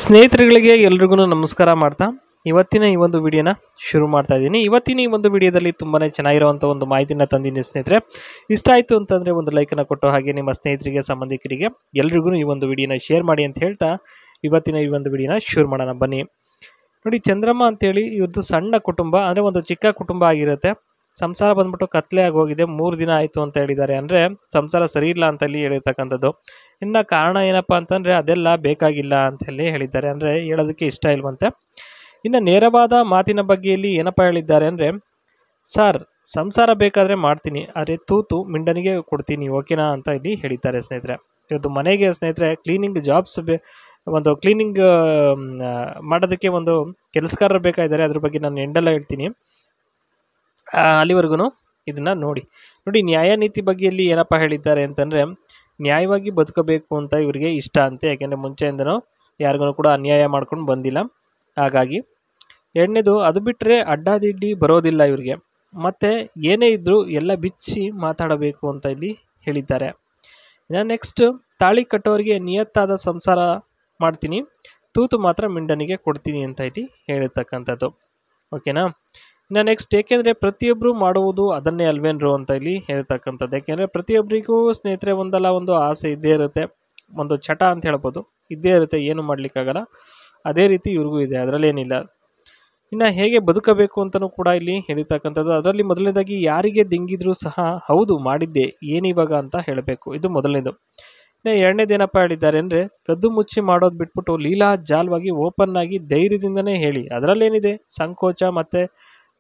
ಸ್ನೇಹಿತರುಗಳಿಗೆ ಎಲ್ರಿಗೂ ನಮಸ್ಕಾರ ಮಾಡ್ತಾ ಇವತ್ತಿನ ಈ ಒಂದು ವಿಡಿಯೋನ ಶುರು ಮಾಡ್ತಾ ಇದ್ದೀನಿ. ಇವತ್ತಿನ ಈ ಒಂದು ವಿಡಿಯೋದಲ್ಲಿ ತುಂಬಾ ಚೆನ್ನಾಗಿರುವಂಥ ಒಂದು ಮಾಹಿತಿನ ತಂದಿದ್ದೀನಿ ಸ್ನೇಹಿತರೆ. ಇಷ್ಟ ಆಯಿತು ಅಂತಂದರೆ ಒಂದು ಲೈಕನ್ನು ಕೊಟ್ಟು ಹಾಗೆ ನಿಮ್ಮ ಸ್ನೇಹಿತರಿಗೆ ಸಂಬಂಧಿಕರಿಗೆ ಎಲ್ರಿಗೂ ಈ ಒಂದು ವಿಡಿಯೋನ ಶೇರ್ ಮಾಡಿ ಅಂತ ಹೇಳ್ತಾ ಇವತ್ತಿನ ಈ ಒಂದು ವಿಡಿಯೋನ ಶುರು ಮಾಡೋಣ ಬನ್ನಿ. ನೋಡಿ, ಚಂದ್ರಮ್ಮ ಅಂತೇಳಿ ಇವ್ರದ್ದು ಸಣ್ಣ ಕುಟುಂಬ, ಅಂದರೆ ಒಂದು ಚಿಕ್ಕ ಕುಟುಂಬ ಆಗಿರುತ್ತೆ. ಸಂಸಾರ ಬಂದ್ಬಿಟ್ಟು ಕತ್ಲೆ ಆಗಿ ಹೋಗಿದೆ, 3 ದಿನ ಆಯಿತು ಅಂತ ಹೇಳಿದ್ದಾರೆ. ಅಂದರೆ ಸಂಸಾರ ಸರಿ ಇಲ್ಲ ಅಂತ ಹೇಳಿ ಹೇಳಿರ್ತಕ್ಕಂಥದ್ದು. ಇನ್ನು ಕಾರಣ ಏನಪ್ಪ ಅಂತಂದರೆ ಅದೆಲ್ಲ ಬೇಕಾಗಿಲ್ಲ ಅಂತ ಹೇಳಿ ಹೇಳಿದ್ದಾರೆ, ಅಂದರೆ ಹೇಳೋದಕ್ಕೆ ಇಷ್ಟ ಇಲ್ವಂತೆ. ಇನ್ನು ನೇರವಾದ ಮಾತಿನ ಬಗ್ಗೆ ಇಲ್ಲಿ ಏನಪ್ಪ ಹೇಳಿದ್ದಾರೆ ಅಂದರೆ, ಸರ್ ಸಂಸಾರ ಬೇಕಾದರೆ ಮಾಡ್ತೀನಿ, ಆದರೆ ತೂತು ಮಿಂಡನಿಗೆ ಕೊಡ್ತೀನಿ, ಓಕೆನಾ ಅಂತ ಇಲ್ಲಿ ಹೇಳಿದ್ದಾರೆ ಸ್ನೇಹಿತರೆ. ಇವತ್ತು ಮನೆಗೆ ಸ್ನೇಹಿತರೆ ಕ್ಲೀನಿಂಗ್ ಜಾಬ್ಸ್ ಒಂದು ಕ್ಲೀನಿಂಗ್ ಮಾಡೋದಕ್ಕೆ ಒಂದು ಕೆಲಸಗಾರರು ಬೇಕಾಗಿದ್ದಾರೆ. ಅದ್ರ ಬಗ್ಗೆ ನಾನು ಎಂಡೆಲ್ಲ ಹೇಳ್ತೀನಿ, ಅಲ್ಲಿವರೆಗೂ ಇದನ್ನು ನೋಡಿ. ನ್ಯಾಯ ನೀತಿ ಬಗ್ಗೆ ಇಲ್ಲಿ ಏನಪ್ಪ ಹೇಳಿದ್ದಾರೆ ಅಂತಂದರೆ, ನ್ಯಾಯವಾಗಿ ಬದುಕಬೇಕು ಅಂತ ಇವರಿಗೆ ಇಷ್ಟ ಅಂತೆ. ಯಾಕೆಂದರೆ ಮುಂಚೆಯಿಂದನೂ ಯಾರಿಗೂ ಕೂಡ ಅನ್ಯಾಯ ಮಾಡ್ಕೊಂಡು ಬಂದಿಲ್ಲ. ಹಾಗಾಗಿ ಎರಡನೇದು, ಅದು ಬಿಟ್ಟರೆ ಅಡ್ಡಾದಿಡ್ಡಿ ಬರೋದಿಲ್ಲ ಇವರಿಗೆ. ಮತ್ತು ಏನೇ ಇದ್ದರೂ ಎಲ್ಲ ಬಿಚ್ಚಿ ಮಾತಾಡಬೇಕು ಅಂತ ಇಲ್ಲಿ ಹೇಳಿದ್ದಾರೆ. ಇನ್ನು ನೆಕ್ಸ್ಟ್, ತಾಳಿ ಕಟ್ಟೋರಿಗೆ ನಿಯತ್ತಾದ ಸಂಸಾರ ಮಾಡ್ತೀನಿ, ತೂತು ಮಾತ್ರ ಮಿಂಡನಿಗೆ ಕೊಡ್ತೀನಿ ಅಂತ ಇಲ್ಲಿ ಹೇಳಿರ್ತಕ್ಕಂಥದ್ದು, ಓಕೆನಾ. ಇನ್ನು ನೆಕ್ಸ್ಟ್, ಏಕೆಂದರೆ ಪ್ರತಿಯೊಬ್ಬರು ಮಾಡುವುದು ಅದನ್ನೇ ಅಲ್ವೇನ್ರು ಅಂತ ಇಲ್ಲಿ ಹೇಳ್ತಕ್ಕಂಥದ್ದು. ಯಾಕೆಂದರೆ ಪ್ರತಿಯೊಬ್ಬರಿಗೂ ಸ್ನೇಹಿತರೆ ಒಂದಲ್ಲ ಒಂದು ಆಸೆ ಇದ್ದೇ ಇರುತ್ತೆ, ಒಂದು ಚಟ ಅಂತ ಹೇಳ್ಬೋದು, ಇದ್ದೇ ಇರುತ್ತೆ, ಏನು ಮಾಡಲಿಕ್ಕಾಗಲ್ಲ. ಅದೇ ರೀತಿ ಇವ್ರಿಗೂ ಇದೆ, ಅದರಲ್ಲೇನಿಲ್ಲ. ಇನ್ನು ಹೇಗೆ ಬದುಕಬೇಕು ಅಂತಲೂ ಕೂಡ ಇಲ್ಲಿ ಹೇಳಿರ್ತಕ್ಕಂಥದ್ದು. ಅದರಲ್ಲಿ ಮೊದಲನೇದಾಗಿ, ಯಾರಿಗೆ ದಿಂಗಿದ್ರೂ ಸಹ ಹೌದು ಮಾಡಿದ್ದೆ ಏನಿವಾಗ ಅಂತ ಹೇಳಬೇಕು, ಇದು ಮೊದಲನೇದು. ಇನ್ನು ಎರಡನೇದೇನಪ್ಪ ಹೇಳಿದ್ದಾರೆ ಅಂದರೆ, ಕದ್ದು ಮುಚ್ಚಿ ಮಾಡೋದು ಬಿಟ್ಬಿಟ್ಟು ಲೀಲಾ ಜಾಲವಾಗಿ ಓಪನ್ ಆಗಿ ಧೈರ್ಯದಿಂದನೇ ಹೇಳಿ, ಅದರಲ್ಲೇನಿದೆ ಸಂಕೋಚ ಮತ್ತು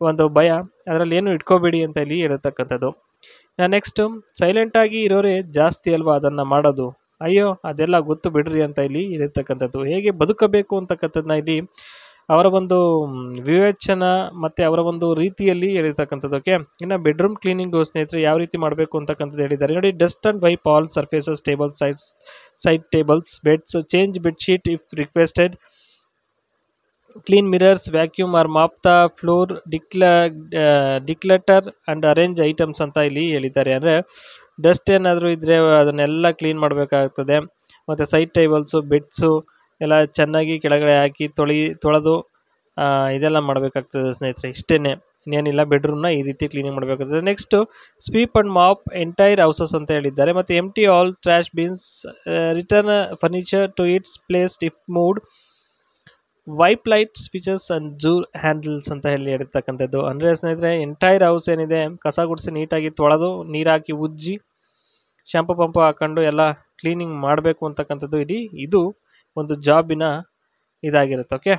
ಒಂದು ಭಯ, ಅದರಲ್ಲಿ ಏನು ಇಟ್ಕೋಬೇಡಿ ಅಂತ ಇಲ್ಲಿ ಹೇಳಿರ್ತಕ್ಕಂಥದ್ದು. ನೆಕ್ಸ್ಟು, ಸೈಲೆಂಟಾಗಿ ಇರೋರೇ ಜಾಸ್ತಿ ಅಲ್ವಾ ಅದನ್ನು ಮಾಡೋದು, ಅಯ್ಯೋ ಅದೆಲ್ಲ ಗೊತ್ತು ಬಿಡ್ರಿ ಅಂತ ಇಲ್ಲಿ ಇರತಕ್ಕಂಥದ್ದು. ಹೇಗೆ ಬದುಕಬೇಕು ಅಂತಕ್ಕಂಥದ್ದನ್ನ ಇಲ್ಲಿ ಅವರ ಒಂದು ವಿವೇಚನ ಮತ್ತು ಅವರ ಒಂದು ರೀತಿಯಲ್ಲಿ ಹೇಳಿರ್ತಕ್ಕಂಥದ್ದು, ಓಕೆ. ಇನ್ನು ಬೆಡ್ರೂಮ್ ಕ್ಲೀನಿಂಗು ಸ್ನೇಹಿತರೆ ಯಾವ ರೀತಿ ಮಾಡಬೇಕು ಅಂತಕ್ಕಂಥದ್ದು ಹೇಳಿದ್ದಾರೆ. ನೋಡಿ, dust and wipe all surfaces, tables, side tables, beds, change bedsheet if requested, clean mirrors, vacuum or mop the floor, declutter and arrange items ಅಂತ ಇಲ್ಲಿ ಹೇಳಿದ್ದಾರೆ. ಅಂದರೆ ಡಸ್ಟ್ ಏನಾದರೂ ಇದ್ದರೆ ಅದನ್ನೆಲ್ಲ ಕ್ಲೀನ್ ಮಾಡಬೇಕಾಗ್ತದೆ. ಮತ್ತು ಸೈಡ್ ಟೇಬಲ್ಸು, ಬೆಡ್ಸು ಎಲ್ಲ ಚೆನ್ನಾಗಿ ಕೆಳಗಡೆ ಹಾಕಿ ತೊಳೆದು ಇದೆಲ್ಲ ಮಾಡಬೇಕಾಗ್ತದೆ ಸ್ನೇಹಿತರೆ. ಇಷ್ಟೇ, ಇನ್ನೇನಿಲ್ಲ. ಬೆಡ್ರೂಮ್ನ ಈ ರೀತಿ ಕ್ಲೀನಿಂಗ್ ಮಾಡಬೇಕಾಗ್ತದೆ. Next, sweep and mop entire houses ಅಂತ ಹೇಳಿದ್ದಾರೆ. ಮತ್ತು empty all trash bins, return furniture to its place if moved, wipe light switches and door handles ಅಂತ ಹೇಳಿ ಹೇಳಿರ್ತಕ್ಕಂಥದ್ದು. ಅಂದರೆ ಸ್ನೇಹಿತರೆ ಎಂಟೈರ್ ಹೌಸ್ ಏನಿದೆ ಕಸ ಗುಡಿಸಿ ನೀಟಾಗಿ ತೊಳೆದು ನೀರು ಹಾಕಿ ಉಜ್ಜಿ ಶಾಂಪು ಪಂಪು ಹಾಕೊಂಡು ಎಲ್ಲ ಕ್ಲೀನಿಂಗ್ ಮಾಡಬೇಕು ಅಂತಕ್ಕಂಥದ್ದು. ಇದು ಒಂದು ಜಾಬಿನ ಇದಾಗಿರುತ್ತೆ, ಓಕೆ.